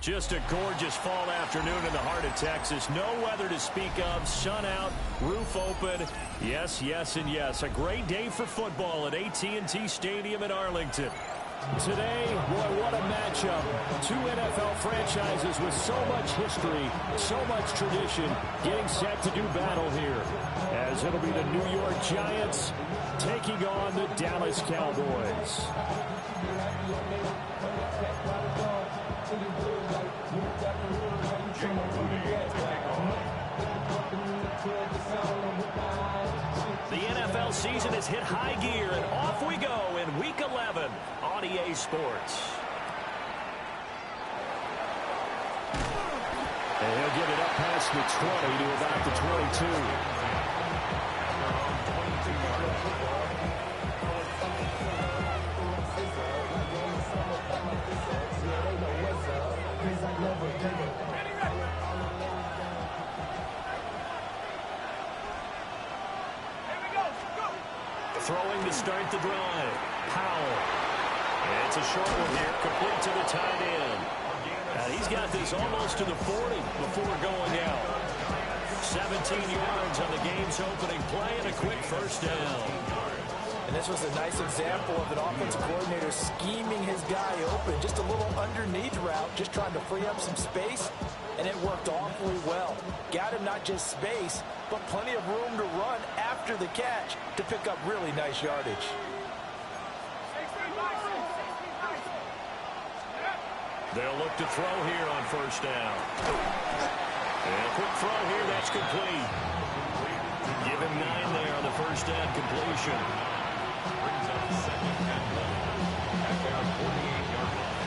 Just a gorgeous fall afternoon in the heart of Texas. No weather to speak of. Sun out, roof open. Yes, yes, and yes. A great day for football at AT&T Stadium in Arlington. Today, boy, what a matchup. Two NFL franchises with so much history, so much tradition, getting set to do battle here. As it'll be the New York Giants taking on the Dallas Cowboys. The NFL season has hit high gear, and off we go in Week 11 on EA Sports. And he'll get it up past the 20 to about the 22. Throwing to start the drive. Powell. And it's a short one here, complete to the tight end. He's got this almost to the 40 before going out. 17 yards on the game's opening play and a quick first down. And this was a nice example of an offensive coordinator scheming his guy open. Just a little underneath route, just trying to free up some space, and it worked awfully well. Got him not just space, but plenty of room to run after the catch to pick up really nice yardage. They'll look to throw here on first down. And a quick throw here, that's complete. Give him 9 there on the first down completion. Brings up the second and 11 at their 48-yard line.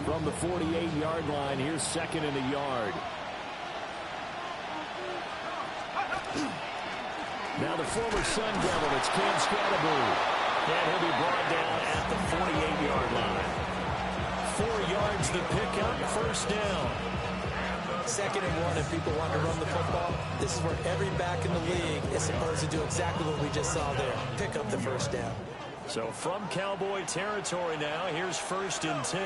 From the 48-yard line, here's second and a yard. Now the former Sun Devil, it's Cam Scatterbury. And he'll be brought down at the 48-yard line. 4 yards the pickup, first down. Second and 1, if people want to run the football, this is where every back in the league is supposed to do exactly what we just saw there. Pick up the first down. So from Cowboy territory now, here's first and 10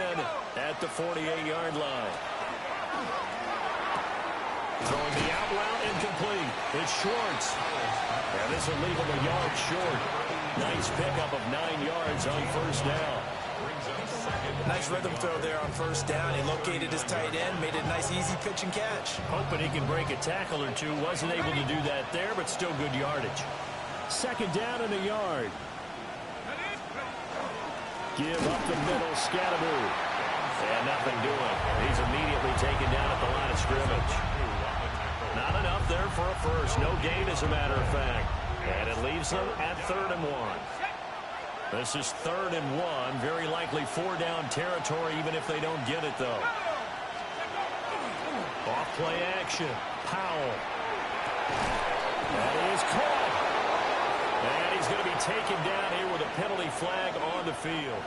at the 48-yard line. Throwing the out route, incomplete. It's Schwartz. And this will leave him a yard short. Nice pickup of 9 yards on first down. Nice rhythm throw there on first down. He located his tight end, made it a nice easy pitch and catch. Hoping he can break a tackle or two. Wasn't able to do that there, but still good yardage. Second down and a yard. Give up the middle, Scatterbury. And nothing doing. He's immediately taken down at the line of scrimmage. Not enough there for a first. No gain, as a matter of fact. And it leaves them at 3rd and 1. This is 3rd and 1. Very likely 4-down territory, even if they don't get it, though. Off play action. Powell. That is caught. And he's going to be taken down here with a penalty flag on the field.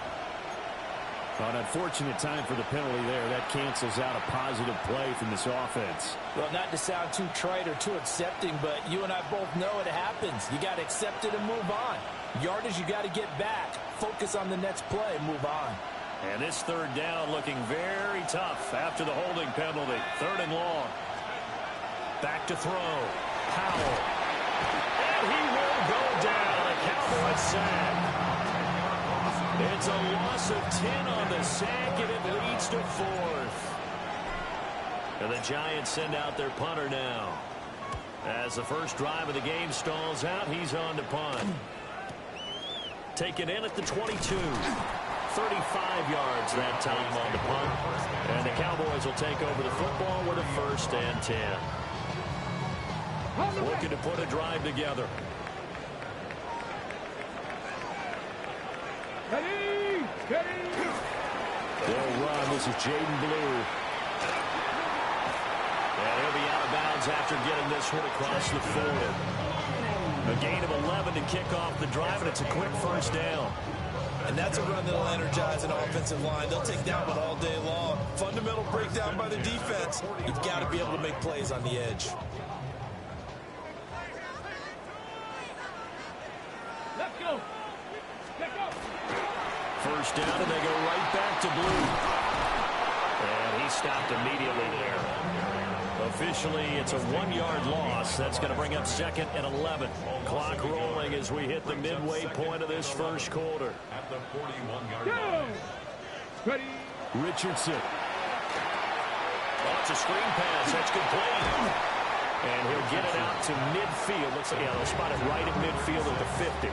An unfortunate time for the penalty there. That cancels out a positive play from this offense. Well, not to sound too trite or too accepting, but you and I both know it happens. You got to accept it and move on. Yardage, you got to get back. Focus on the next play, move on. And this 3rd down looking very tough after the holding penalty. 3rd and long. Back to throw. Powell. And he will go down. A Cowboy sack. It's a loss of 10 on the sack, and it leads to 4th. And the Giants send out their punter now. As the first drive of the game stalls out, he's on to punt. Taken in at the 22. 35 yards that time on the punt. And the Cowboys will take over the football with a 1st and 10. Looking to put a drive together. They'll run. This is Jaden Blue. And he'll be out of bounds after getting this one across the 4. A gain of 11 to kick off the drive, and it's a quick first down. And that's a run that'll energize an offensive line. They'll take that one all day long. Fundamental breakdown by the defense. You've got to be able to make plays on the edge. first down, and they go right back to blue. And he stopped immediately there. Officially, it's a 1-yard loss. That's going to bring up 2nd and 11. Clock rolling as we hit the midway point of this first quarter. At the 41-yard line. Ready. Richardson. Lots of screen pass. That's complete. And he'll get it out to midfield. Looks like they'll spot it right at midfield at the 50.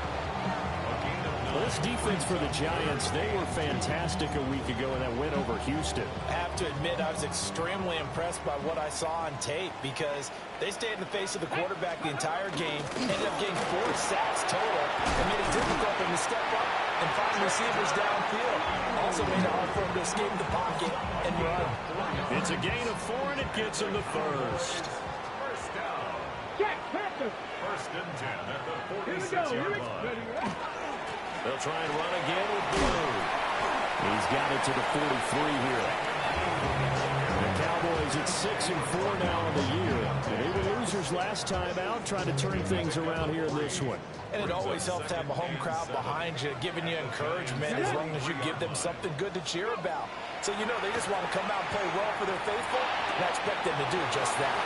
Well, this defense for the Giants, they were fantastic a week ago in that win over Houston. I have to admit, I was extremely impressed by what I saw on tape because they stayed in the face of the quarterback the entire game, ended up getting 4 sacks total, and made it difficult for him to step up and find receivers downfield. Also made it hard for him to escape the pocket and run. It's a gain of 4, and it gets him to first. First down. Jack Panther. First and 10 at the Here we go. 46-yard line. Ready. They'll try and run again with Blue. He's got it to the 43 here. The Cowboys at 6-4 now on the year. They were losers last time out, trying to turn things around here in this one. And it always helps to have a home crowd behind you, giving you encouragement as long as you give them something good to cheer about. So, you know, they just want to come out and play well for their faithful, and I expect them to do just that.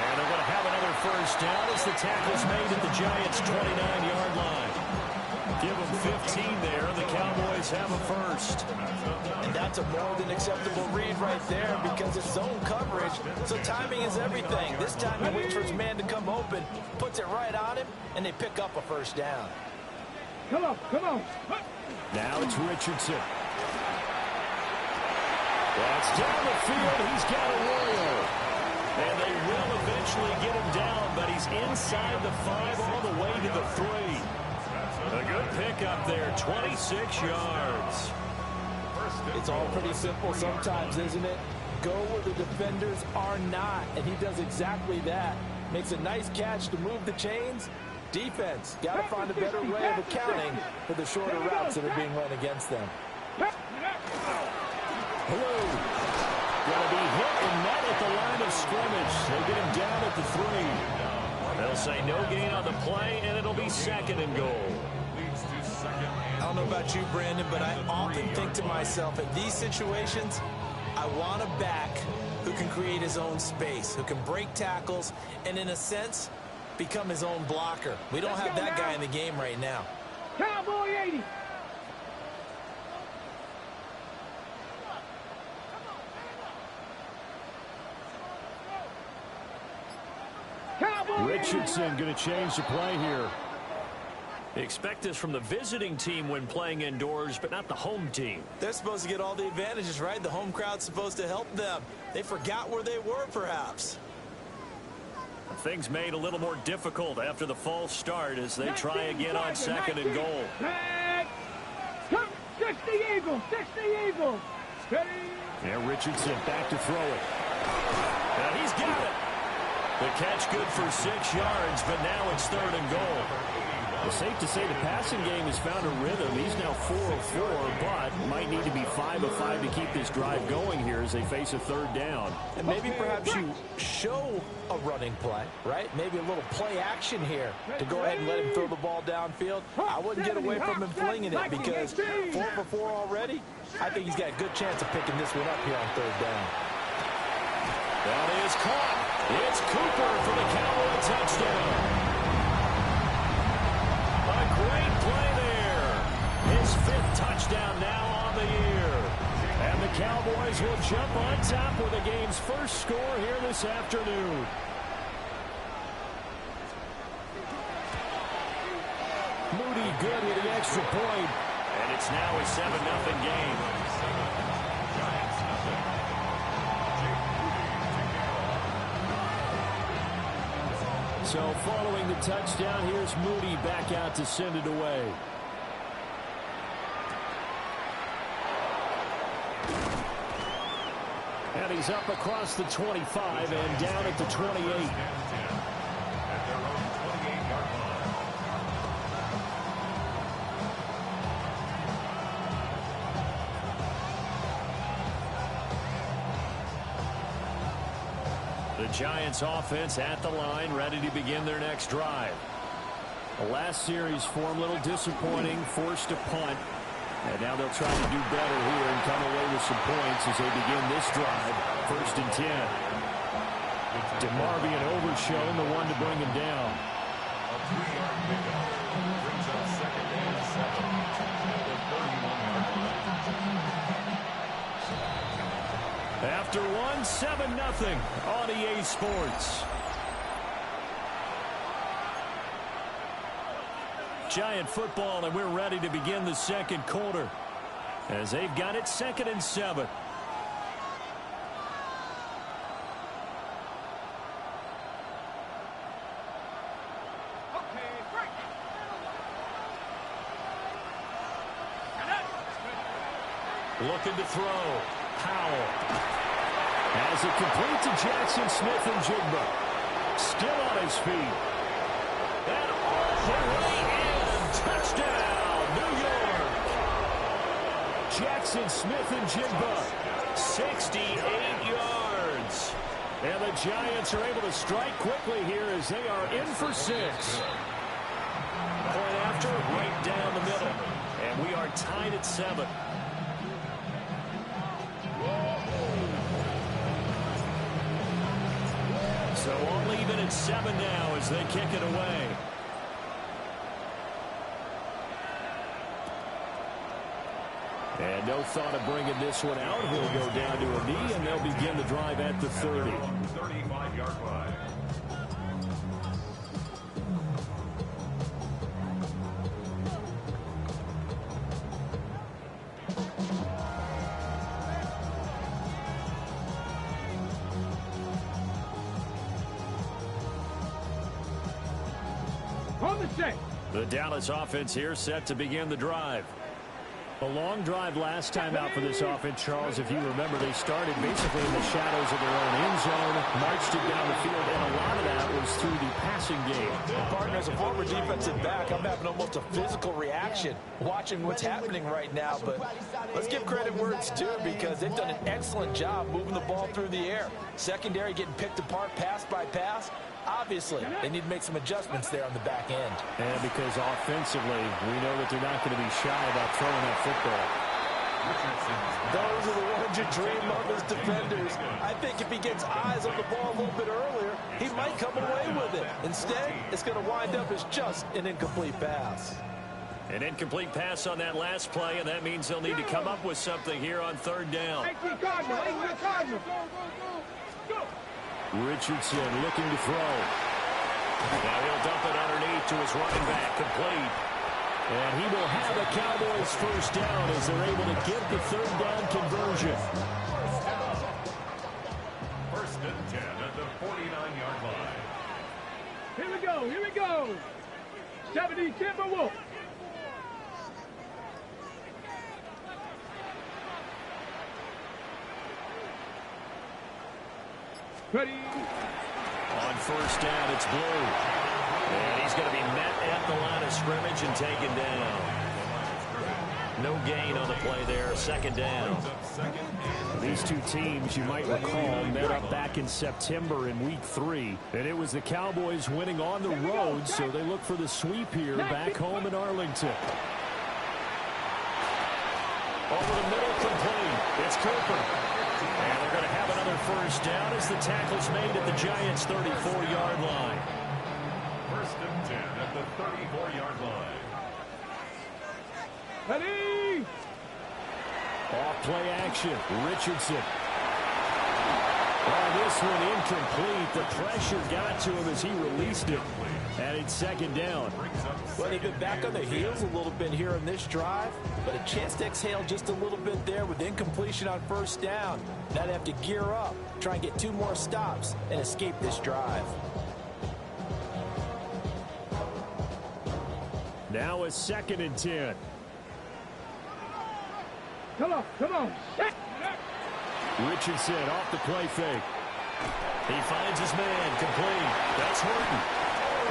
And they're going to have another first down as the tackle's made at the Giants' 29-yard line. Give them 15 there, and the Cowboys have a first. And that's a more than acceptable read right there because it's zone coverage, so timing is everything. This time he waits for his man to come open, puts it right on him, and they pick up a first down. Come on, come on. Now it's Richardson. That's down the field. He's got a Royal. And they will eventually get him down, but he's inside the 5 all the way to the 3. A good pickup there, 26 yards. It's all pretty simple sometimes, isn't it? Go where the defenders are not, and he does exactly that. Makes a nice catch to move the chains. Defense, got to find a better way of accounting for the shorter routes that are being run against them. Hello. Going to be hit and met at the line of scrimmage. They get him down at the 3. They'll say no gain on the play, and it'll be 2nd and goal. I don't know about you, Brandon, but I often think to myself, at these situations, I want a back who can create his own space, who can break tackles, and in a sense, become his own blocker. We don't have that guy in the game right now. Cowboy 80. Richardson going to change the play here. Expect this from the visiting team when playing indoors, but not the home team. They're supposed to get all the advantages, right? The home crowd's supposed to help them. They forgot where they were, perhaps. Things made a little more difficult after the false start as they try again on 2nd and goal. Come, 60 Eagles, 60 Eagles. Ready. Yeah, Richardson back to throw it. And he's got it. The catch good for 6 yards, but now it's 3rd and goal. It's safe to say the passing game has found a rhythm. He's now 4 of 4, but might need to be 5 of 5 to keep this drive going here as they face a 3rd down. And maybe perhaps you show a running play, right? Maybe a little play action here to go ahead and let him throw the ball downfield. I wouldn't get away from him flinging it because 4 for 4 already. I think he's got a good chance of picking this one up here on 3rd down. That is caught. It's Cooper for the Cowboy touchdown. A great play there. His 5th touchdown now on the year. And the Cowboys will jump on top with the game's first score here this afternoon. Moody good with the extra point. And it's now a 7-0 game. So following the touchdown, here's Moody back out to send it away. And he's up across the 25 and down at the 28. The Giants offense at the line, ready to begin their next drive. The last series for him, a little disappointing, forced a punt. And now they'll try to do better here and come away with some points as they begin this drive. 1st and 10. DeMarvion overshown, the one to bring him down. A 3-yard pickup brings up 2nd and 7 at the 31-yard line. After one, 7-0 on EA Sports. Giant football, and we're ready to begin the second quarter as they've got it 2nd and 7. Looking to throw. Powell has it complete to Jackson Smith and Jigba. Still on his feet. And all the way in. Touchdown, New York. Jackson Smith and Jigba. 68 yards. And the Giants are able to strike quickly here as they are in for 6. Point after, right down the middle. And we are tied at 7. So all even at 7 now as they kick it away. And no thought of bringing this one out. He'll go down to a knee, and they'll begin the drive at the 30. 35-yard line. On the set. The Dallas offense here set to begin the drive. A long drive last time out for this offense, Charles. If you remember, they started basically in the shadows of their own end zone, marched it down the field, and a lot of that was through the passing game. Partner, as a former defensive back, I'm having almost a physical reaction watching what's happening right now. But let's give credit where it's due because they've done an excellent job moving the ball through the air. Secondary getting picked apart pass by pass. Obviously, they need to make some adjustments there on the back end. And because offensively, we know that they're not going to be shy about throwing that football. Those are the ones you dream of as defenders. I think if he gets eyes on the ball a little bit earlier, he might come away with it. Instead, it's going to wind up as just an incomplete pass. An incomplete pass on that last play, and that means they'll need to come up with something here on 3rd down. Cardinal. Go. Richardson looking to throw. Now he'll dump it underneath to his running back, complete. And he will have a Cowboys 1st down as they're able to get the 3rd down conversion. 1st and 10 at the 49-yard line. Here we go. 70 Timberwolves. Ready. On 1st down, it's Blue. And he's going to be met at the line of scrimmage and taken down. No gain on the play there, 2nd down. These two teams, you might recall, met up back in September in Week 3. And it was the Cowboys winning on the road, so they look for the sweep here back home in Arlington. Over the middle, complete. It's Cooper. And they're going to have another 1st down as the tackle's made at the Giants' 34-yard line. 1st and 10 at the 34-yard line. Ready. Off play action. Richardson. Oh, this one incomplete. The pressure got to him as he released it. And it's 2nd down. Well, they've been back on the heels a little bit here in this drive, but a chance to exhale just a little bit there with incompletion on 1st down. Now they have to gear up, try and get 2 more stops, and escape this drive. Now a 2nd and 10. Come on. Set. Richardson off the play fake. He finds his man, complete. That's Horton.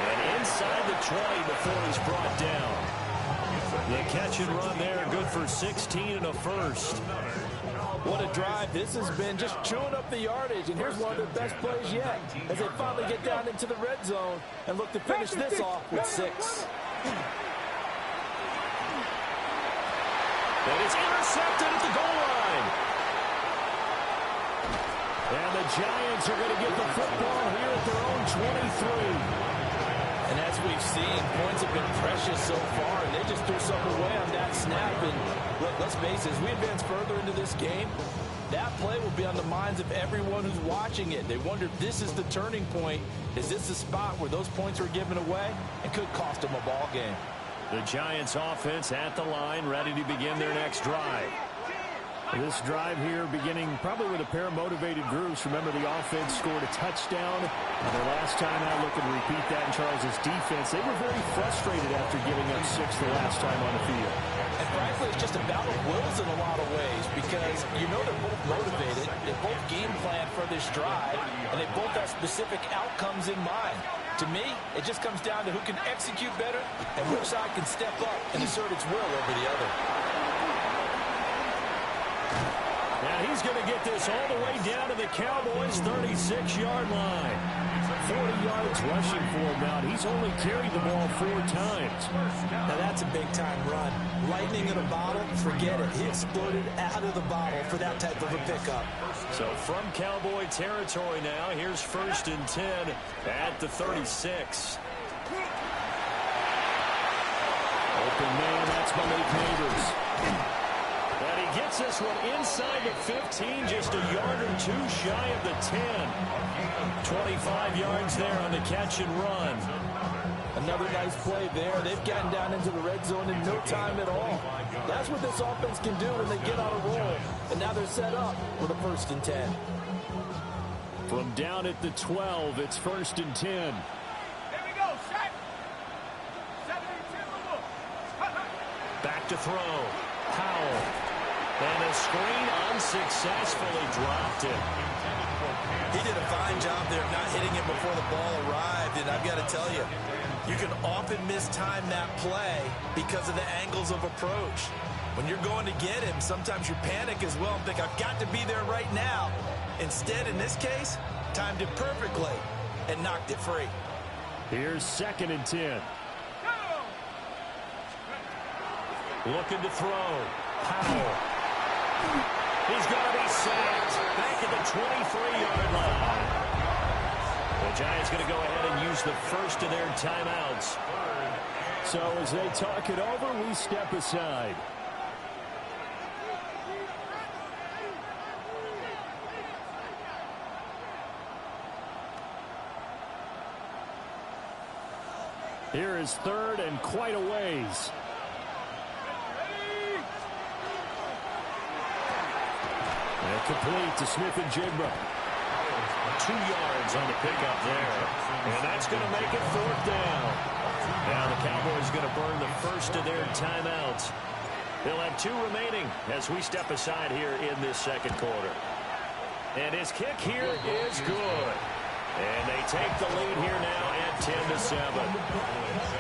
And inside the 20 before he's brought down. The catch and run there, good for 16 and a 1st. What a drive this has been, just chewing up the yardage. And here's one of their best plays yet as they finally get down into the red zone and look to finish this off with 6. And it's intercepted at the goal line. And the Giants are going to get the football here at their own 23. And as we've seen, points have been precious so far, and they just threw something away on that snap. And look, let's face it, as we advance further into this game, that play will be on the minds of everyone who's watching it. They wonder if this is the turning point. Is this the spot where those points were given away and could cost them a ball game? The Giants offense at the line, ready to begin their next drive. This drive here beginning probably with a pair of motivated groups. Remember, the offense scored a touchdown. The last time I look and repeat that in Charles's defense, they were very frustrated after giving up 6 the last time on the field. And frankly, it's just a battle of wills in a lot of ways because you know they're both motivated. They both game plan for this drive, and they both have specific outcomes in mind. To me, it just comes down to who can execute better and which side can step up and assert its will over the other. Now he's going to get this all the way down to the Cowboys' 36-yard line. 40 yards rushing for him now. He's only carried the ball 4 times. Now that's a big-time run. Lightning in a bottle, forget it. He exploded out of the bottle for that type of a pickup. So from Cowboy territory now, here's 1st and 10 at the 36. Open man, that's Malik Neighbors. And he gets this one inside the 15, just a yard or 2 shy of the 10. 25 yards there on the catch and run. Another nice play there. They've gotten down into the red zone in no time at all. That's what this offense can do when they get on a roll. And now they're set up with a 1st and 10. From down at the 12, it's 1st and 10. Here we go, set. 72. Back to throw. Powell. And a screen unsuccessfully dropped it. He did a fine job there of not hitting it before the ball arrived. And I've got to tell you, you can often mistime that play because of the angles of approach. When you're going to get him, sometimes you panic as well and think, I've got to be there right now. Instead, in this case, timed it perfectly and knocked it free. Here's 2nd and 10. Looking to throw. Powell. He's going to be sacked back at the 23-yard line. The Giants going to go ahead and use the first of their timeouts. So as they talk it over, we step aside. Here is 3rd and quite a ways. And complete to Smith and Jigba. 2 yards on the pickup there. And that's going to make it 4th down. Now the Cowboys going to burn the first of their timeouts. They'll have 2 remaining as we step aside here in this 2nd quarter. And his kick here is good. And they take the lead here now at 10-7.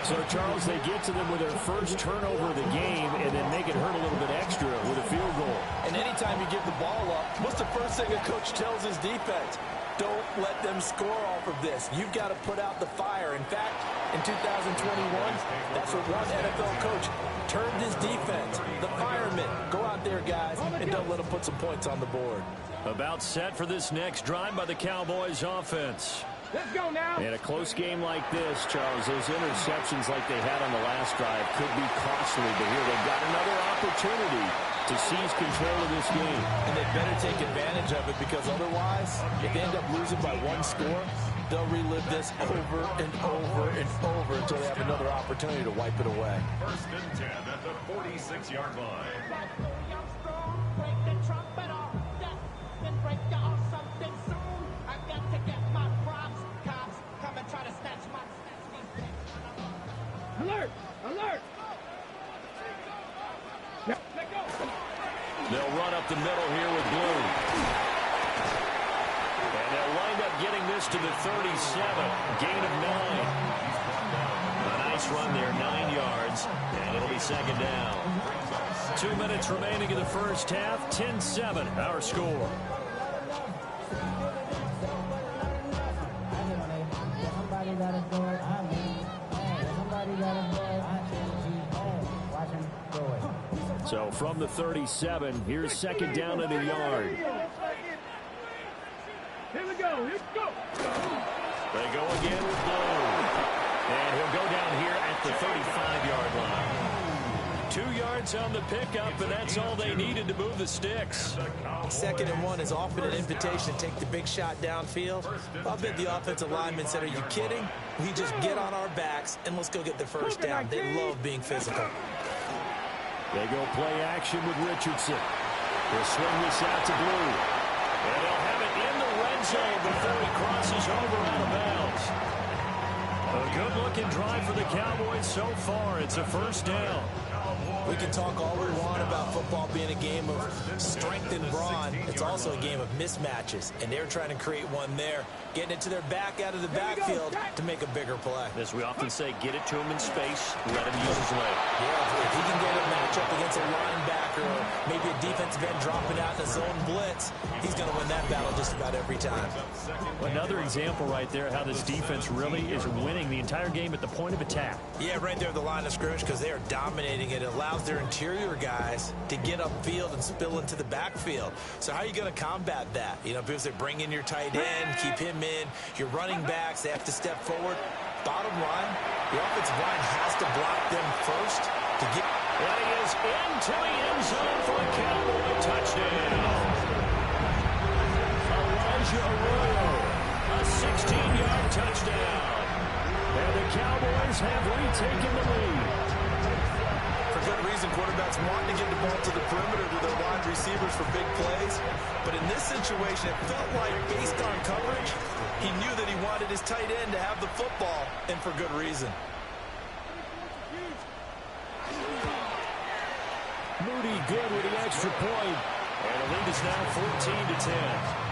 So, Charles, they get to them with their first turnover of the game and then make it hurt a little bit extra with a field goal. And anytime you give the ball up, what's the first thing a coach tells his defense? Don't let them score off of this. You've got to put out the fire. In fact, in 2021, that's what one NFL coach termed his defense. The firemen. Go out there, guys, and don't let them put some points on the board. About set for this next drive by the Cowboys offense. Let's go now. In a close game like this, Charles, those interceptions like they had on the last drive could be costly. But here they've got another opportunity to seize control of this game. And they better take advantage of it because otherwise, if they end up losing by 1 score, they'll relive this over and over and over until they have another opportunity to wipe it away. 1st and 10 at the 46-yard line. Alert! Alert! Now, let go! They'll run up the middle here with Blue. And they'll wind up getting this to the 37. Gain of 9. A nice run there, 9 yards. And it'll be 2nd down. 2 minutes remaining in the first half. 10-7, our score. So from the 37. Here's second down and a yard. Here we go. Here we go. They go again with Blue. And he'll go down here at the 35-yard line. 2 yards on the pickup, and that's all they needed to move the sticks. 2nd and 1 is often an invitation to take the big shot downfield. I bet the offensive lineman said, are you kidding? We just get on our backs, and let's go get the first down. They love being physical. They go play action with Richardson. He'll swing this out to Blue. And they'll have it in the red zone before he crosses over out of bounds. A good-looking drive for the Cowboys so far. It's a first down. We can talk all we want about football being a game of strength and brawn. It's also a game of mismatches, and they're trying to create one there, getting it to their back out of the backfield to make a bigger play. As we often say, get it to him in space, let him use his leg. Yeah, if he can get a matchup against a linebacker or maybe a defensive end dropping out in a zone blitz, he's going to win that battle just about every time. Another example right there how this defense really is winning the entire game at the point of attack. Yeah, right there at the line of scrimmage because they are dominating it. It allows their interior guys to get upfield and spill into the backfield. So how are you going to combat that? You know, because they bring in your tight end, keep him in. Your running backs, they have to step forward. Bottom line, the offensive line has to block them first to get. And he is into the end zone for a Cowboy touchdown. Elijah Arroyo, a 16-yard touchdown. And the Cowboys have retaken the lead. For good reason, quarterbacks want to get the ball to the perimeter to their wide receivers for big plays. But in this situation, it felt like, based on coverage, he knew that he wanted his tight end to have the football, and for good reason. Moody good with the extra point. And the lead is now 14-10.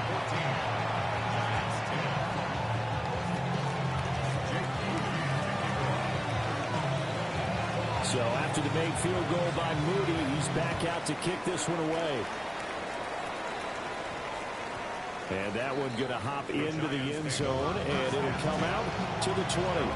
So after the made field goal by Moody, he's back out to kick this one away. And that one going to hop into the end zone, and it'll come out to the 20.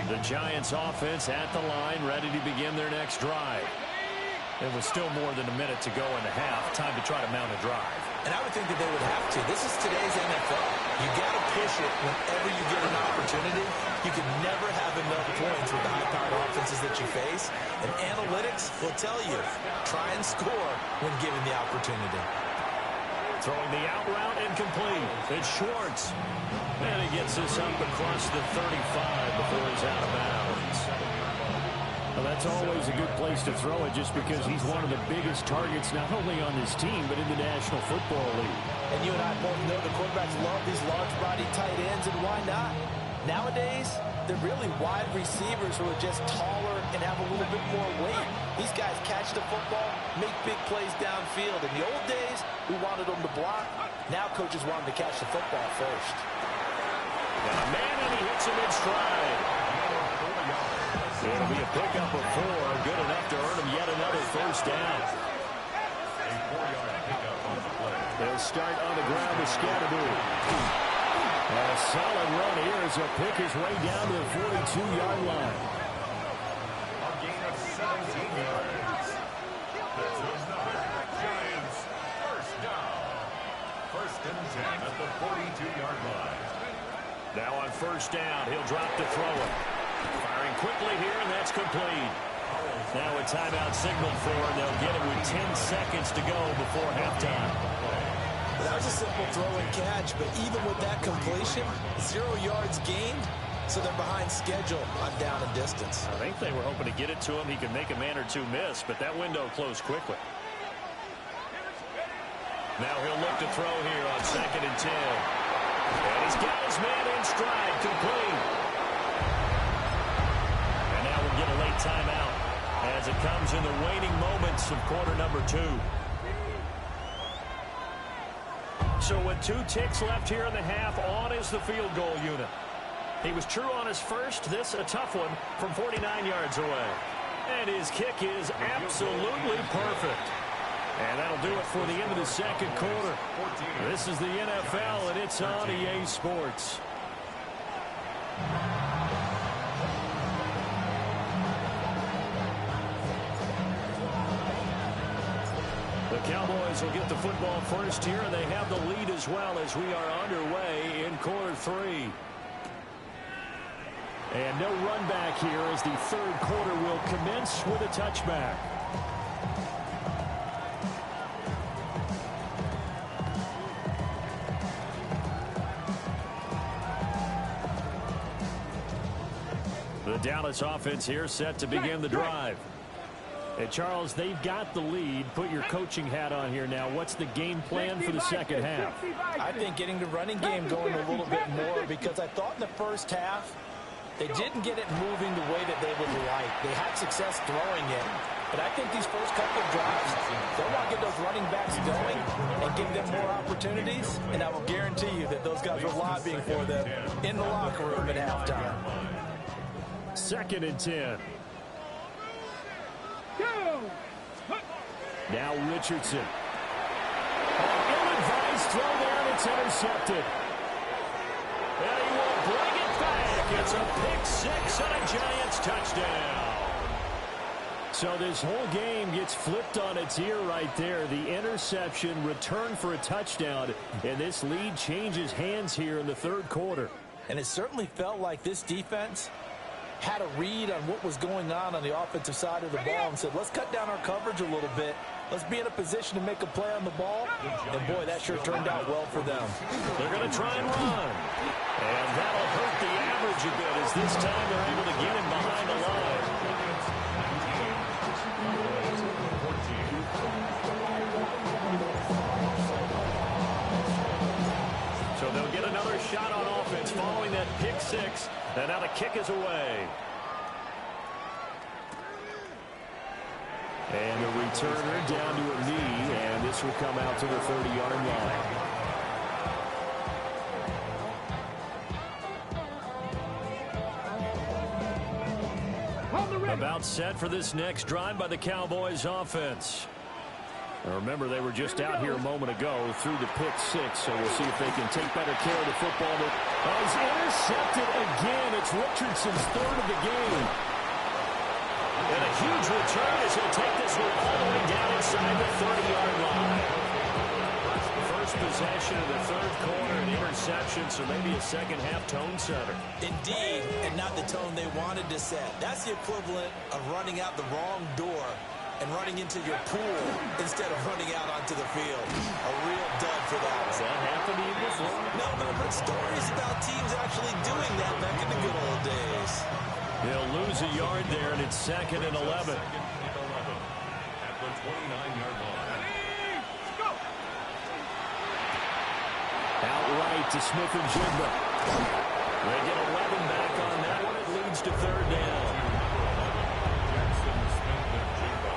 The Giants offense at the line, ready to begin their next drive. It was still more than a minute to go in the half. Time to try to mount a drive. And I would think that they would have to. This is today's NFL. You got to push it whenever you get an opportunity. You can never have enough points with the high-powered offenses that you face. And analytics will tell you, try and score when given the opportunity. Throwing the out route incomplete. It's Schwartz. And he gets this up across the 35 before he's out of bounds. Well, that's always a good place to throw it just because he's one of the biggest targets not only on this team but in the National Football League. And you and I both know the quarterbacks love these large-body tight ends, and why not? Nowadays, they're really wide receivers who are just taller and have a little bit more weight. These guys catch the football, make big plays downfield. In the old days, we wanted them to block. Now coaches want them to catch the football first. And a man, and he hits him in stride. It'll be a pickup of 4, good enough to earn him yet another first down. A 4-yard pickup on the play. They'll start on the ground with Scatterby. A solid run here as he'll pick his way down to the 42-yard line. A gain of 17 yards. This was the Giants' first down. 1st and 10 at the 42-yard line. Now on first down, he'll drop to throw it. Firing quickly here, and that's complete. Now a timeout signal for, and they'll get it with 10 seconds to go before halftime. That was a simple throw and catch, but even with that completion, 0 yards gained, so they're behind schedule on down and distance. I think they were hoping to get it to him. He could make a man or two miss, but that window closed quickly. Now he'll look to throw here on 2nd and 10. And he's got his man in stride, complete. And now we'll get a late timeout as it comes in the waning moments of quarter number 2. So with 2 ticks left here in the half, on is the field goal unit. He was true on his first, this a tough one from 49 yards away. And his kick is absolutely perfect. And that'll do it for the end of the second quarter. This is the NFL, and it's on EA Sports. The Cowboys will get the football first here, and they have the lead as well as we are underway in quarter three. And no run back here as the third quarter will commence with a touchback. The Dallas offense here set to begin the drive. And Charles, they've got the lead. Put your coaching hat on here now. What's the game plan for the second half? I think getting the running game going a little bit more, because I thought in the first half they didn't get it moving the way that they would like. They had success throwing it. But I think these first couple of drives, they want to get those running backs going and give them more opportunities. And I will guarantee you that those guys were lobbying for them in the locker room at halftime. 2nd and 10. Now Richardson. Ill-advised throw there, and it's intercepted. And he will bring it back. It's a pick six and a Giants touchdown. So this whole game gets flipped on its ear right there. The interception, return for a touchdown, and this lead changes hands here in the third quarter. And it certainly felt like this defense had a read on what was going on the offensive side of the ball and said, let's cut down our coverage a little bit. Let's be in a position to make a play on the ball. And, boy, that sure turned out well for them. They're going to try and run. And that'll hurt the average a bit as this time they're able to get him behind the line. So they'll get another shot on offense following that pick six. And now the kick is away. And a returner down to a knee, and this will come out to the 30-yard line. About set for this next drive by the Cowboys offense. Now remember, they were just out here a moment ago through the pick six, so we'll see if they can take better care of the football. He's intercepted again. It's Richardson's third of the game. And a huge return as he'll take this one all the way down inside the 30-yard line. First possession of the third quarter, an interception, so maybe a second-half tone setter. Indeed, and not the tone they wanted to set. That's the equivalent of running out the wrong door and running into your pool instead of running out onto the field. A real dud for that. Has that happened to you before? No, but stories about teams actually doing that back in the good old days. He'll lose a yard there, and it's 2nd and 11. At the 29-yard line. Outright to Smith and Jigba. They get 11 back on that one. It leads to 3rd down. Jackson, Smith, and Jigba.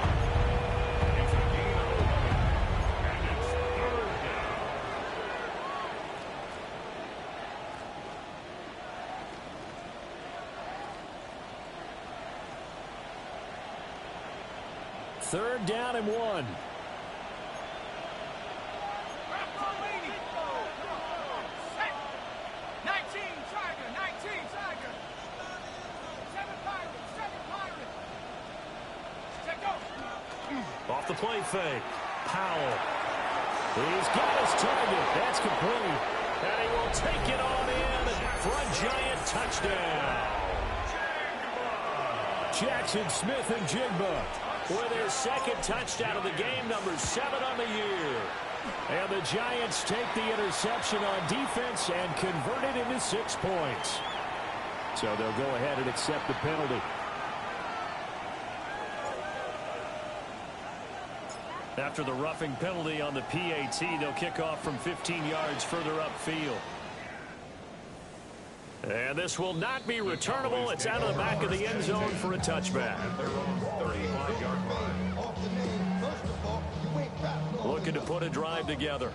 It's a gain of 11. And it's 3rd down. Third down and 1. Off the play fake. Powell. He's got his target. That's complete. And he will take it on in for a Giant touchdown. Jackson Smith and Jigba with their second touchdown of the game, number 7 on the year. And the Giants take the interception on defense and convert it into 6 points. So they'll go ahead and accept the penalty. After the roughing penalty on the PAT, they'll kick off from 15 yards further upfield. And this will not be returnable. It's out of the back of the end zone for a touchback. Looking to put a drive together.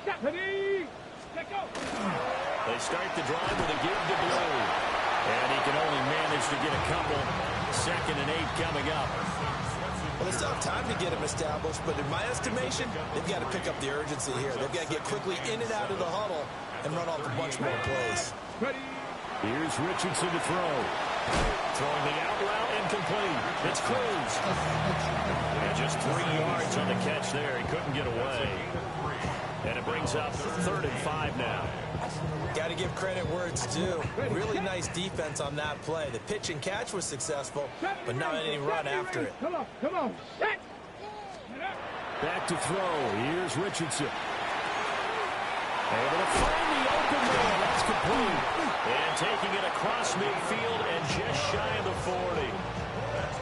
They start the drive with a give to Blue. And he can only manage to get a couple. 2nd and 8 coming up. Well, they still have time to get him established, but in my estimation, they've got to pick up the urgency here. They've got to get quickly in and out of the huddle and run off a bunch more plays. Here's Richardson to throw. Throwing the out route, incomplete. It's Cruz. And just 3 yards on the catch there. He couldn't get away. And it brings up 3rd and 5 now. Got to give credit where it's due. Really nice defense on that play. The pitch and catch was successful, but not any run after it. Come on, come on. Set. Back to throw. Here's Richardson. Able to find the open man. That's complete. And taking it across midfield and just shy of the 40.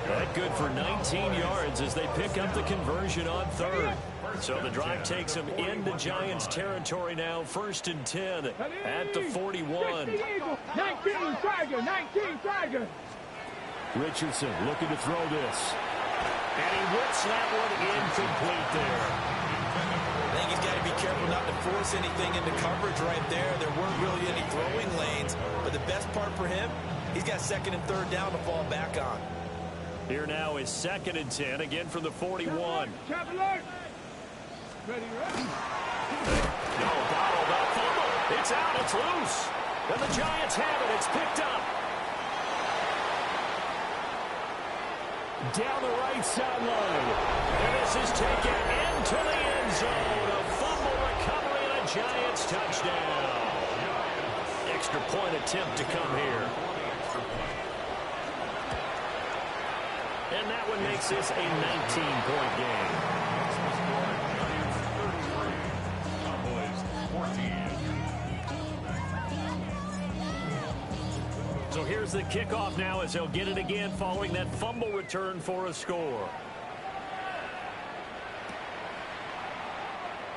That good for 19 yards as they pick up the conversion on 3rd. So the drive takes them into Giants territory now. 1st and 10 at the 41. 19 Tiger, 19 Tiger. Richardson looking to throw this. And he whips that one incomplete there. I think he's got to be careful not to force anything into coverage right there. There weren't really any throwing lanes, but the best part for him, he's got 2nd and 3rd down to fall back on. Here now is 2nd and 10, again from the 41. Trap alert. Ready, ready. No, bottled up, fumble. It's out, it's loose. And the Giants have it, it's picked up. Down the right sideline. And this is taken into the end zone. A fumble recovery and a Giants touchdown. Extra point attempt to come here. And that one makes this a 19-point game. So here's the kickoff now as they'll get it again following that fumble return for a score.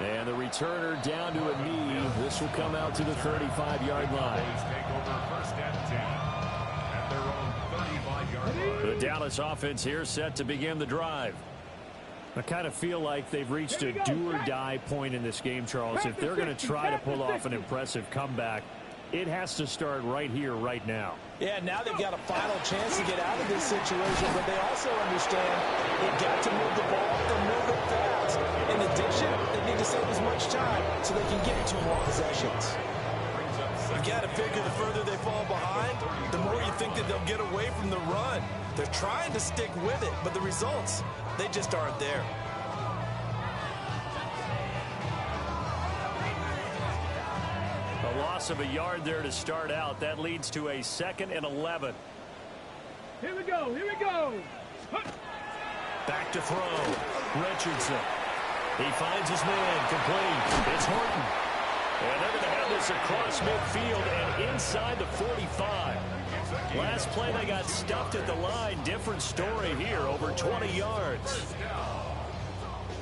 And the returner down to a knee. This will come out to the 35-yard line. Take over 1st and 10 at their own 35-yard line. The Dallas offense here set to begin the drive. I kind of feel like they've reached a do-or-die point in this game, Charles. If they're going to try to pull off an impressive comeback, it has to start right here, right now. Yeah, now they've got a final chance to get out of this situation, but they also understand they've got to move the ball and move it fast. In addition, they need to save as much time so they can get 2 more possessions. You got to figure the further they fall behind, the more you think that they'll get away from the run. They're trying to stick with it, but the results, they just aren't there. A loss of a yard there to start out. That leads to a 2nd and 11. Here we go, here we go. Back to throw. Richardson. He finds his man. Complete. It's Horton. And they're going to have this across midfield and inside the 45. Last play they got stuffed at the line. Different story here. Over 20 yards.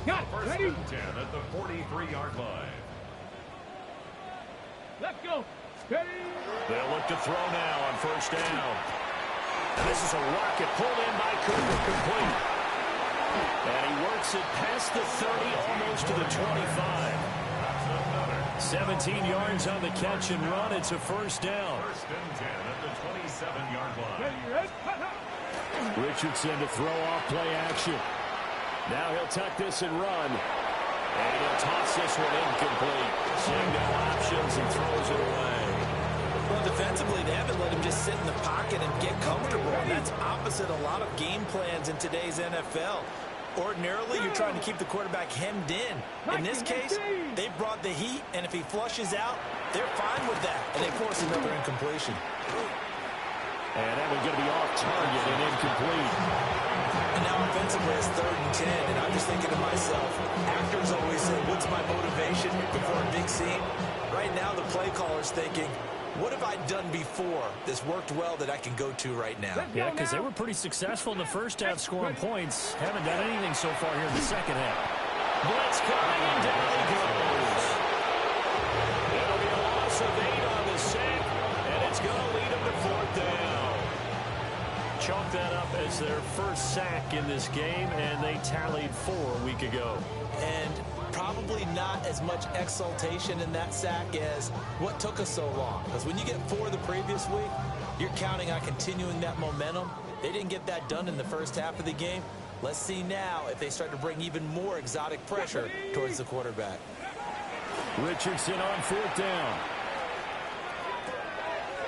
Got it. 1st Ready? and 10 at the 43-yard line. Let's go. Ready? They'll look to throw now on 1st down. And this is a rocket pulled in by Cooper. Complete. And he works it past the 30, almost to the 25. 17 yards on the catch and run. It's a 1st down. 1st and 10 at the 27-yard line. Ready, ready. Richardson to throw off play action. Now he'll tuck this and run. And he'll toss this one incomplete. Seeing no options and throws it away. Well, defensively, they haven't let him just sit in the pocket and get comfortable, and that's opposite a lot of game plans in today's NFL. Ordinarily, you're trying to keep the quarterback hemmed in. In this case, they brought the heat, and if he flushes out, they're fine with that, and they force another incompletion. And that one's going to be off target and incomplete. And now offensively, it's 3rd and 10, and I'm just thinking to myself, actors always say, what's my motivation before a big scene? Right now, the play caller's thinking, what have I done before that's worked well that I can go to right now? Yeah, because they were pretty successful in the first half scoring points. Haven't done anything so far here in the second half. Blitz coming and down he goes. It'll be a loss of 8 on the sack, and it's going to lead them to 4th down. Chalk that up as their first sack in this game, and they tallied 4 a week ago. And probably not as much exultation in that sack as what took us so long. Because when you get 4 the previous week, you're counting on continuing that momentum They didn't get that done in the first half of the game. Let's see now if they start to bring even more exotic pressure towards the quarterback. Richardson on fourth down.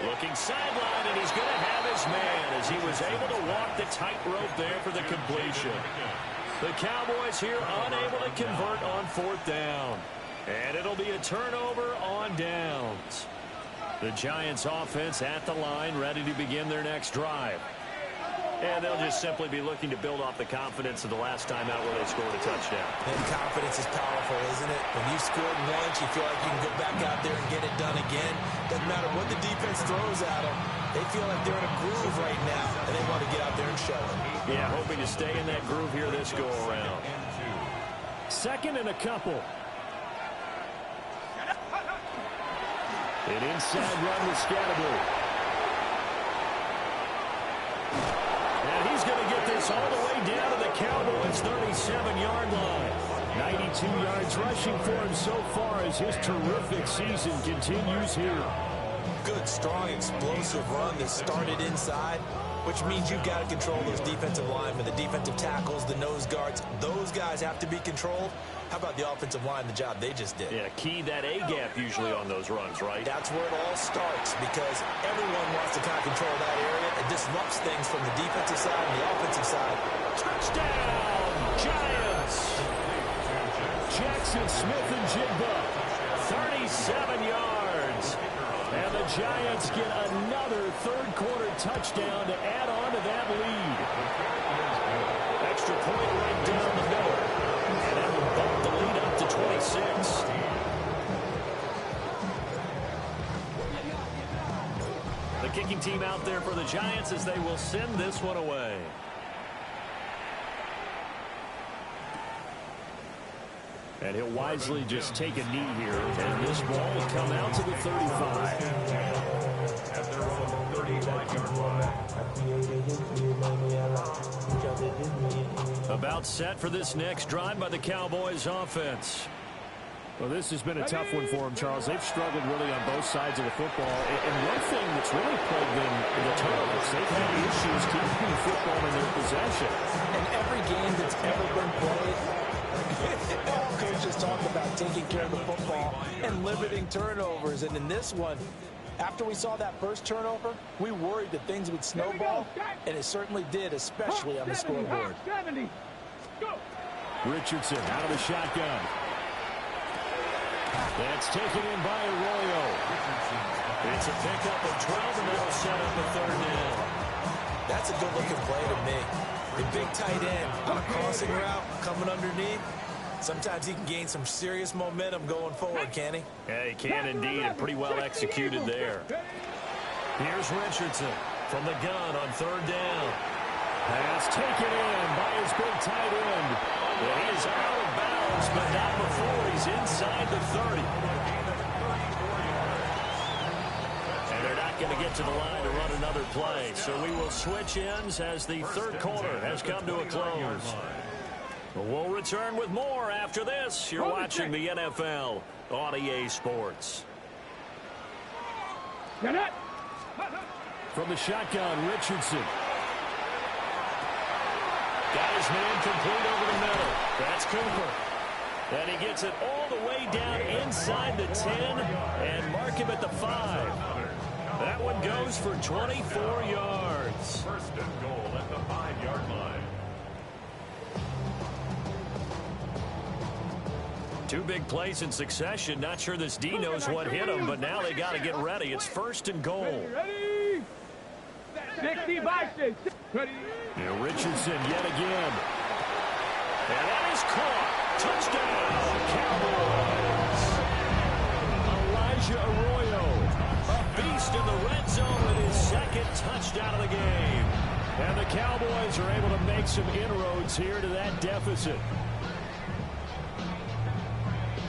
Looking sideline, and he's going to have his man as he was able to walk the tightrope there for the completion. The Cowboys here unable to convert on fourth down. And it'll be a turnover on downs. The Giants offense at the line, ready to begin their next drive. And they'll just simply be looking to build off the confidence of the last time out where they scored a touchdown. And confidence is powerful, isn't it? When you've scored once, you feel like you can go back out there and get it done again. Doesn't matter what the defense throws at them. They feel like they're in a groove right now, and they want to get out there and show it. Yeah, hoping to stay in that groove here this go-around. Second and a couple. An inside run with Scatterby. And he's going to get this all the way down to the Cowboys' 37-yard line. 92 yards rushing for him so far as his terrific season continues here. Good, strong, explosive run that started inside, which means you've got to control those defensive linemen, the defensive tackles, the nose guards. Those guys have to be controlled. How about the offensive line, the job they just did? Yeah, key that A-gap usually on those runs, right? That's where it all starts because everyone wants to kind of control that area. It disrupts things from the defensive side and the offensive side. Touchdown, Giants! Jackson Smith-Njigba, 37 yards. And the Giants get another third-quarter touchdown to add on to that lead. Extra point right down the middle. And that will bump the lead up to 26. The kicking team out there for the Giants as they will send this one away. And he'll wisely just take a knee here. And this ball will come out to the 35. At their own 35-yard line. About set for this next drive by the Cowboys offense. Well, this has been a tough one for them, Charles. They've struggled really on both sides of the football. And one thing that's really plagued them, the turnovers. They've had issues keeping the football in their possession. In every game that's ever been played, all coaches talk about taking care of the football and limiting turnovers. And in this one, after we saw that first turnover, we worried that things would snowball, and it certainly did, especially on the scoreboard. 70. Go. Richardson out of the shotgun. That's taken in by Arroyo. It's a pickup of 12, and that'll set up a third down. That's a good-looking play to me. The big tight end on a crossing route coming underneath. Sometimes he can gain some serious momentum going forward, can he? Yeah, he can indeed, and pretty well executed there. Here's Richardson from the gun on third down. Pass taken in by his big tight end. Well, he is out of bounds, but not before he's inside the 30. And they're not going to get to the line to run another play, so we will switch ends as the third quarter has come to a close. We'll return with more after this. You're watching the NFL on EA Sports. From the shotgun, Richardson. Got his man complete over the middle. That's Cooper. And he gets it all the way down inside the 10 and mark him at the 5. That one goes for 24 yards. First and goal at the 5-yard line. Two big plays in succession. Not sure this D knows what hit him, but now they got to get ready. It's first and goal. Ready? 60 by 6. Ready? Now Richardson yet again. And that is caught. Touchdown, Cowboys. Elijah Arroyo, a beast in the red zone with his second touchdown of the game. And the Cowboys are able to make some inroads here to that deficit.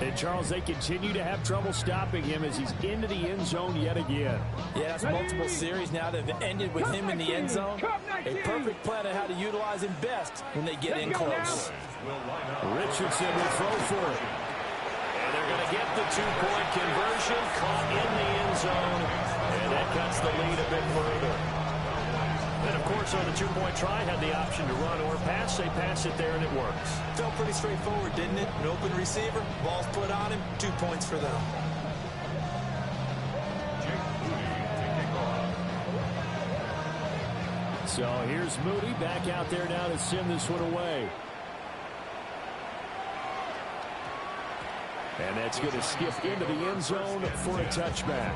And, Charles, they continue to have trouble stopping him as he's into the end zone yet again. Yeah, it's multiple series now that have ended with him in the end zone. A perfect plan on how to utilize him best when they get in close. Richardson will throw for it. And they're going to get the two-point conversion, caught in the end zone, and that cuts the lead a bit further. And, of course, on the two-point try, had the option to run or pass. They pass it there, and it works. Felt pretty straightforward, didn't it? An open receiver, ball's put on him, 2 points for them. So here's Moody back out there now to send this one away. And that's going to skip into the end zone for a touchback.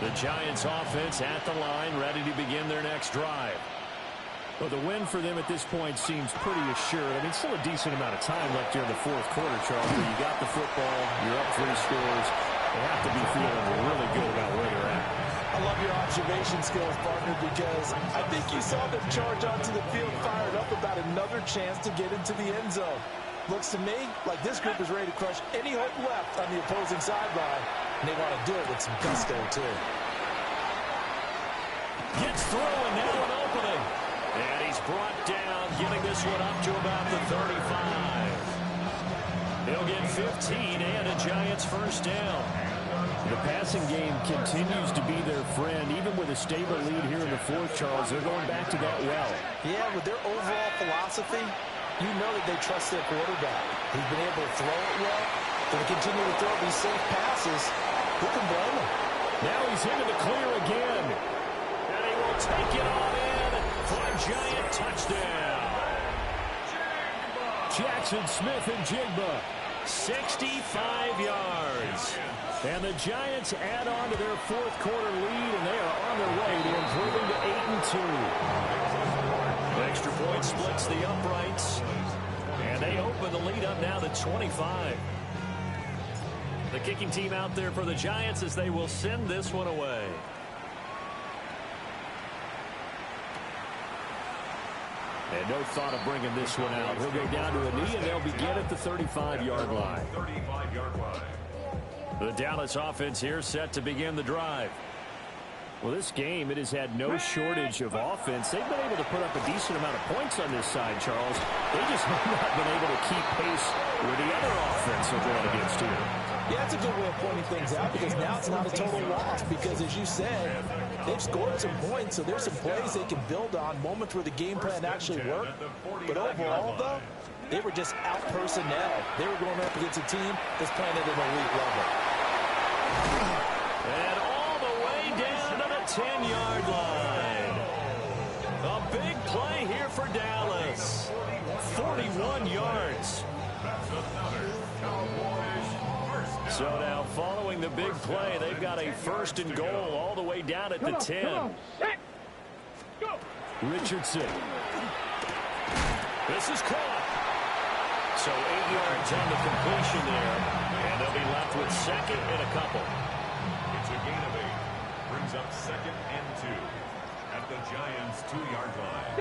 The Giants offense at the line, ready to begin their next drive. Well, the win for them at this point seems pretty assured. I mean, still a decent amount of time left here in the fourth quarter, Charles, where you got the football, you're up 3 scores. They have to be feeling really good about where they're at. I love your observation skills, partner, because I think you saw them charge onto the field, fired up about another chance to get into the end zone. Looks to me like this group is ready to crush any hope left on the opposing sideline, and they want to do it with some gusto, too. Gets through, and now an opening. And he's brought down, getting this one up to about the 35. He'll get 15 and a Giants first down. The passing game continues to be their friend. Even with a stable lead here in the fourth, Charles, they're going back to that well. Yeah, with their overall philosophy, you know that they trust their quarterback. He's been able to throw it well. Going to continue to throw these safe passes. Who can blame him? Now he's into the clear again. And he will take it on in for a Giant touchdown. Jackson Smith and Jigba. 65 yards. And the Giants add on to their fourth quarter lead, and they are on their way to improving to 8-2. Extra point splits the uprights. And they open the lead up now to 25. The kicking team out there for the Giants as they will send this one away. And no thought of bringing this one out. He'll go down to a knee, and they'll begin at the 35-yard line. 35-yard line. The Dallas offense here set to begin the drive. Well, this game, it has had no shortage of offense. They've been able to put up a decent amount of points on this side, Charles. They just have not been able to keep pace with the other offense they're going against here. Yeah, that's a good way of pointing things out, because now it's not a total loss, because as you said, they've scored some points, so there's some plays they can build on, moments where the game plan actually worked. But overall, though, they were just out personnel. They were going up against a team that's playing at an elite level. And all the way down to the 10-yard line. A big play here for Dallas. 41 yards. So now following the big play, they've got a first and goal all the way down at the 10. Go. Richardson. This is caught. So 8 yards on the completion there. And they'll be left with second and a couple. It's a gain of 8. Brings up second and 2 at the Giants' 2-yard line.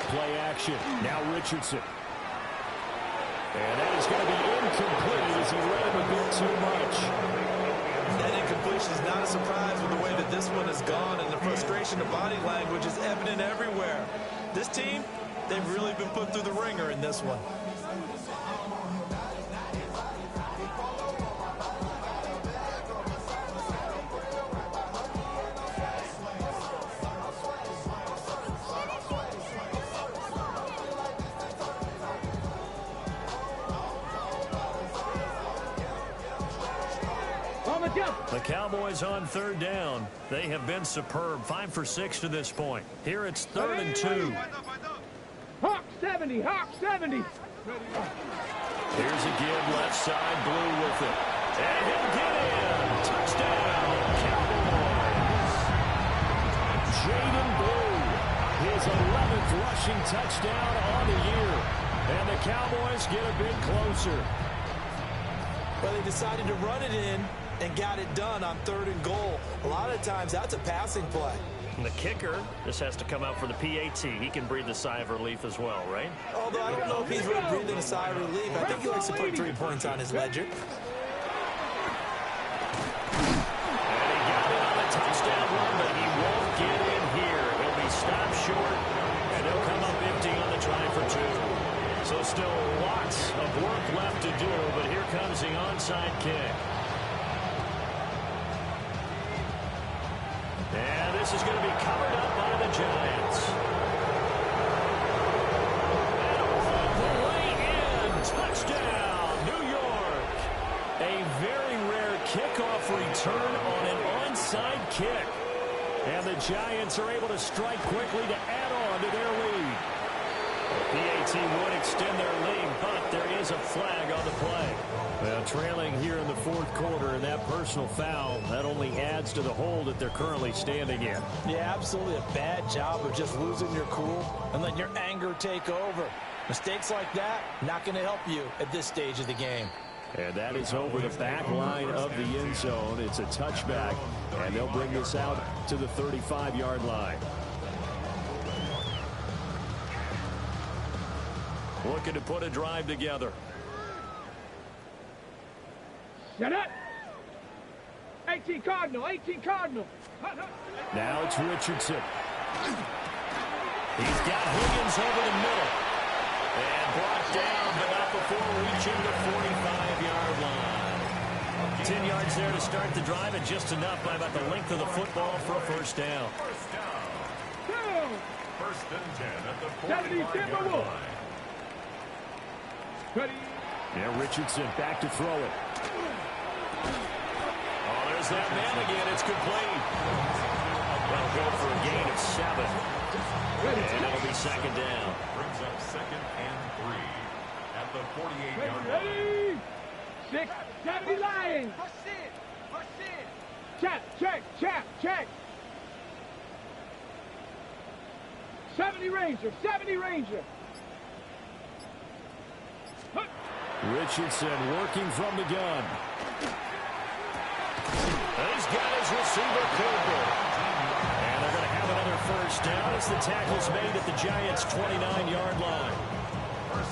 Play action. Now Richardson. And that is going to be incomplete as he read him a bit too much. That incompletion is not a surprise with the way that this one has gone, and the frustration of body language is evident everywhere. This team, they've really been put through the ringer in this one. The Cowboys on third down. They have been superb. 5 for 6 to this point. Here it's 3rd and 2. Hawk 70, Hawk 70. Here's a give left side, Blue with it. And he'll get in. Touchdown, Cowboys. Jaden Blue, his 11th rushing touchdown on the year. And the Cowboys get a bit closer. Well, they decided to run it in and got it done on 3rd and goal. A lot of times, that's a passing play. And the kicker just has to come out for the PAT. He can breathe a sigh of relief as well, right? Although I don't know if he's really breathing a sigh of relief. I think he likes to put 3 points on his ledger. And he got it on the touchdown run, but he won't get in here. He'll be stopped short, and he'll come up empty on the try for 2. So onside kick. And this is going to be covered up by the Giants. And all the way in. Touchdown, New York. A very rare kickoff return on an onside kick. And the Giants are able to strike quickly to add on to their lead. The PAT would extend their lead, but there is a flag on the play. Well, trailing here in the fourth quarter, and that personal foul, that only adds to the hole that they're currently standing in. Yeah, absolutely a bad job of just losing your cool and letting your anger take over. Mistakes like that, not going to help you at this stage of the game. And that is over the back line of the end zone. It's a touchback, and they'll bring this out to the 35-yard line. Looking to put a drive together. Shut up. 18 Cardinal, 18 Cardinal. Now it's Richardson. He's got Higgins over the middle. And brought down, but not before reaching the 45-yard line. 10 yards there to start the drive, and just enough by about the length of the football for a first down. First and 10 at the 70 45-yard line. Now Richardson back to throw it. Oh, there's that man again. It's complete. They'll go for a gain of 7. And it'll be second down. Brings up second and 3 at the 48-yard line. Ready? 6, 70 Lions. Check, check, check, check. 70 Ranger, 70 Ranger. Richardson working from the gun. He's got his receiver Cooper. And they're going to have another first down as the tackle's made at the Giants' 29-yard line.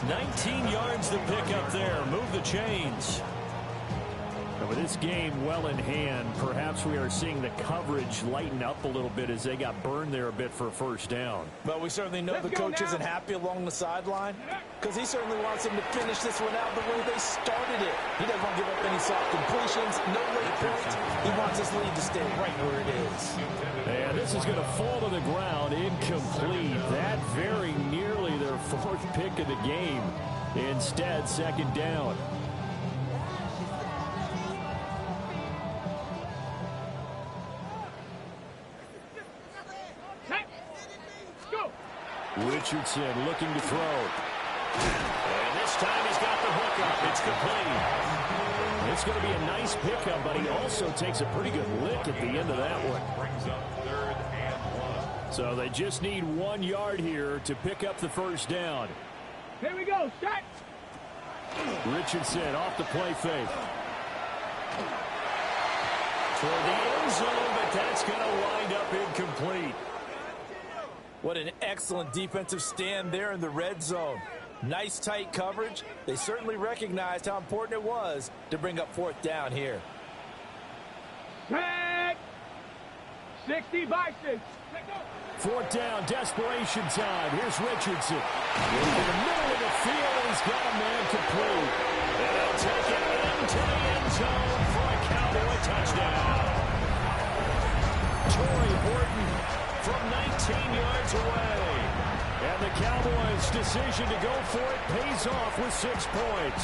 19 yards to pick up there. Move the chains. And with this game well in hand, perhaps we are seeing the coverage lighten up a little bit as they got burned there a bit for a first down. But we certainly know the coach isn't happy along the sideline because he certainly wants them to finish this one out the way they started it. He doesn't want to give up any soft completions, no late points. He wants his lead to stay right where it is. And this is going to fall to the ground, incomplete. That very nearly their fourth pick of the game. Instead, second down. Richardson looking to throw. And this time he's got the hook up. It's complete. It's going to be a nice pickup, but he also takes a pretty good lick at the end of that one. Brings up third and 1. So they just need 1 yard here to pick up the first down. Here we go, set. Richardson off the play fake. Toward the end zone, but that's going to wind up incomplete. What an excellent defensive stand there in the red zone. Nice tight coverage. They certainly recognized how important it was to bring up fourth down here. Set. 60 by 6. Fourth down, desperation time. Here's Richardson. In the middle of the field, he's got a man complete. And they'll take it into the end zone for a Cowboy touchdown. Torrey Horton from 19 yards away. And the Cowboys' decision to go for it pays off with 6 points.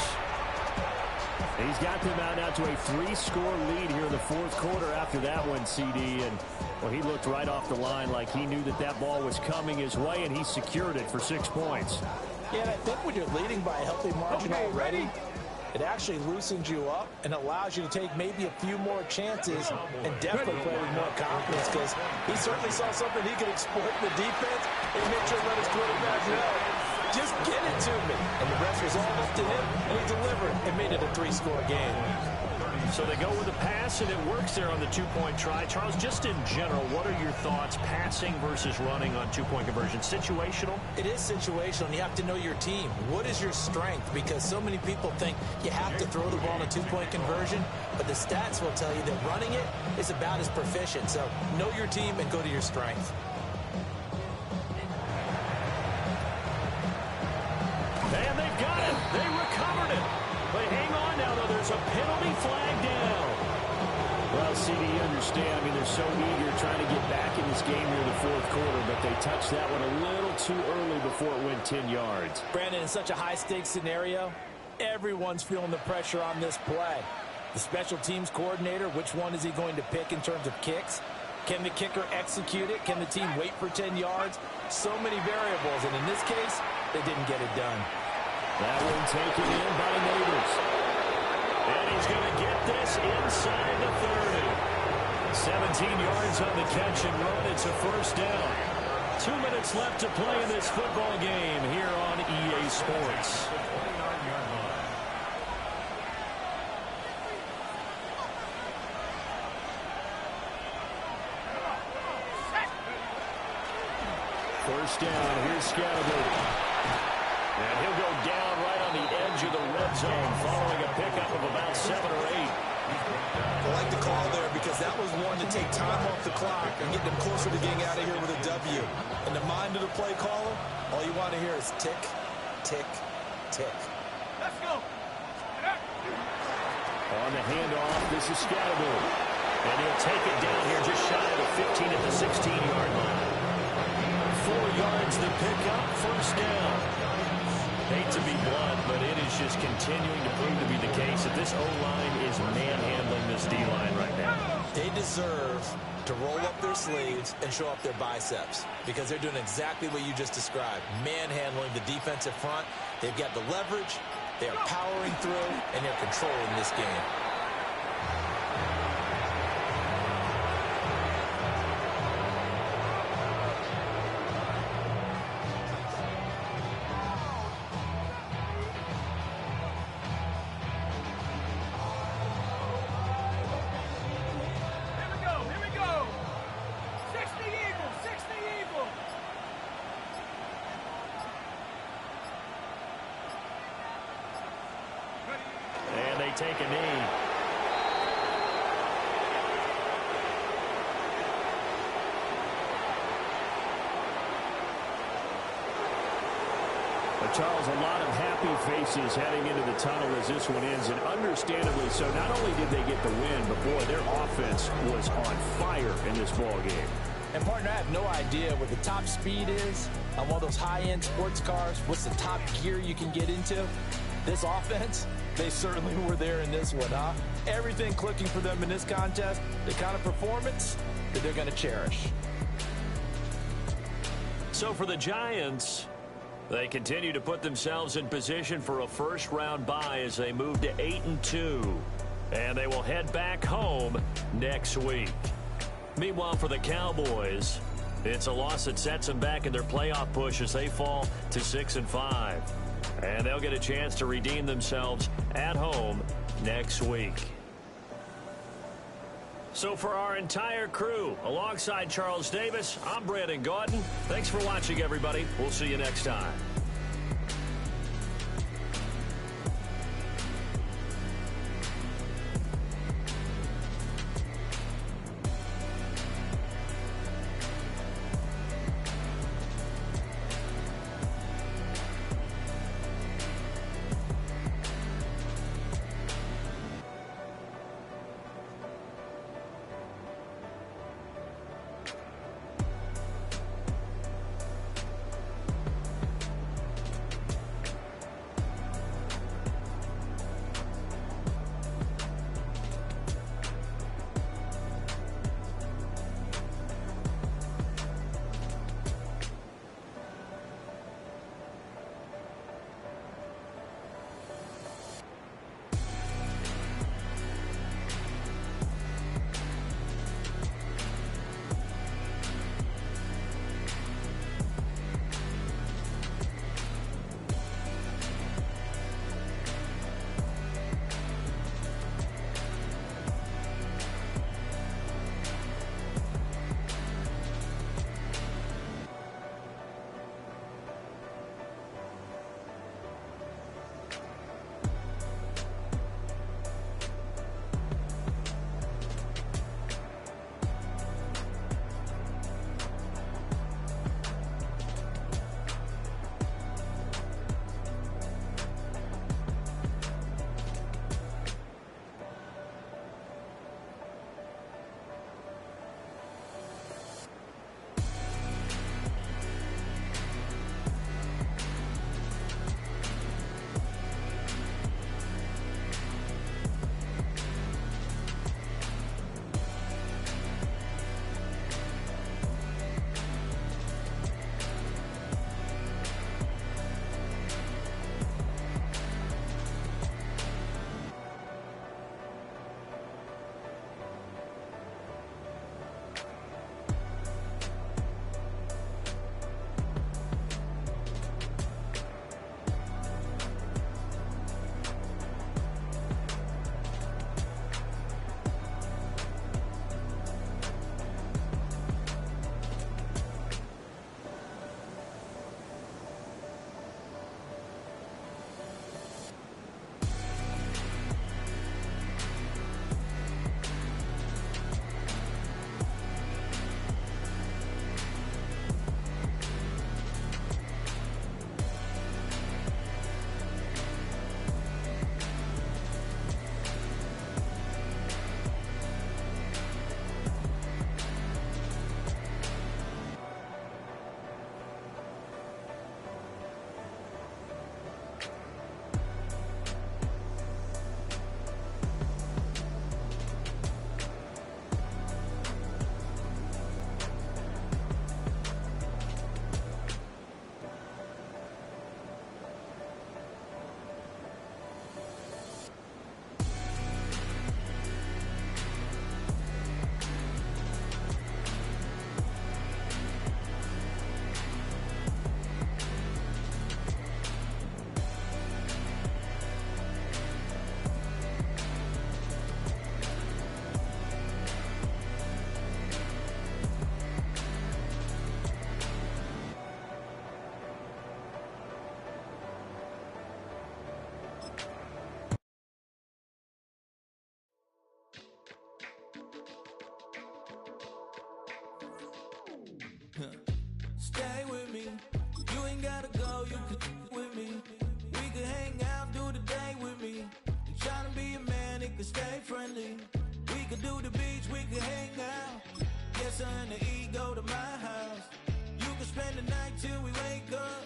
He's got them out now to a 3-score lead here in the fourth quarter after that one, CD. And well, he looked right off the line like he knew that that ball was coming his way, and he secured it for 6 points. Yeah, and I think when you're leading by a healthy margin already, it actually loosens you up and allows you to take maybe a few more chances and definitely play with more confidence because he certainly saw something he could exploit in the defense and make sure to let his quarterback know, just get it to me. And the rest was all up to him, and he delivered and made it a 3-score game. So they go with a pass, and it works there on the 2-point try. Charles, just in general, what are your thoughts passing versus running on 2-point conversion? Situational? It is situational, and you have to know your team. What is your strength? Because so many people think you have to throw the ball in a 2-point conversion, but the stats will tell you that running it is about as proficient. So know your team and go to your strength. And they've got it. They recovered it. But hang on now, though. There's a penalty flag down. Well, CD, you understand. I mean, they're so eager trying to get back in this game near the fourth quarter, but they touched that one a little too early before it went 10 yards. Brandon, in such a high-stakes scenario, everyone's feeling the pressure on this play. The special teams coordinator, which one is he going to pick in terms of kicks? Can the kicker execute it? Can the team wait for 10 yards? So many variables, and in this case, they didn't get it done. That one taken in by Neighbors. And he's going to get this inside the 30. 17 yards on the catch and run. It's a first down. 2 minutes left to play in this football game here on EA Sports. First down, here's Scattergood. And he'll go down right on the edge of the red zone following a pickup of about 7 or 8. I like the call there because that was one to take time off the clock and get them closer to getting out of here with a W. In the mind of the play caller, all you want to hear is tick, tick, tick. Let's go. On the handoff, this is Scattergood. And he'll take it down here just shy of the 15 at the 16-yard line. 4 yards the pickup, first down. Hate to be blunt, but it is just continuing to prove to be the case that this O-line is manhandling this D-line right now. They deserve to roll up their sleeves and show up their biceps because they're doing exactly what you just described, manhandling the defensive front. They've got the leverage, they are powering through, and they're controlling this game. Take a knee. But Charles, a lot of happy faces heading into the tunnel as this one ends, and understandably so. Not only did they get the win, but boy, their offense was on fire in this ball game. And partner, I have no idea what the top speed is on one of those high-end sports cars. What's the top gear you can get into? This offense, they certainly were there in this one, huh? Everything clicking for them in this contest, the kind of performance that they're going to cherish. So for the Giants, they continue to put themselves in position for a first-round bye as they move to 8-2. And they will head back home next week. Meanwhile, for the Cowboys, it's a loss that sets them back in their playoff push as they fall to 6-5. And they'll get a chance to redeem themselves at home next week. So for our entire crew, alongside Charles Davis, I'm Brandon Gaudin. Thanks for watching, everybody. We'll see you next time. stay with me. You ain't gotta go, you could with me. We could hang out, do the day with me. You tryna be a man, it could stay friendly. We could do the beach, we could hang out. Yes, her and the E go to my house. You could spend the night till we wake up.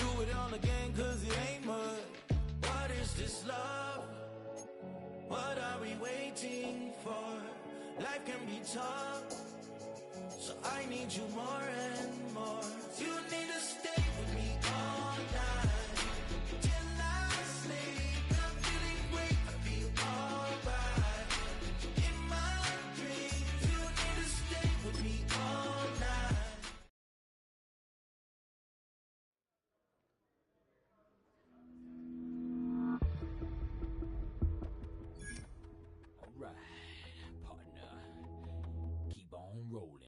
Do it all again, cause it ain't mud. What is this love? What are we waiting for? Life can be tough, so I need you more and more. You need to stay.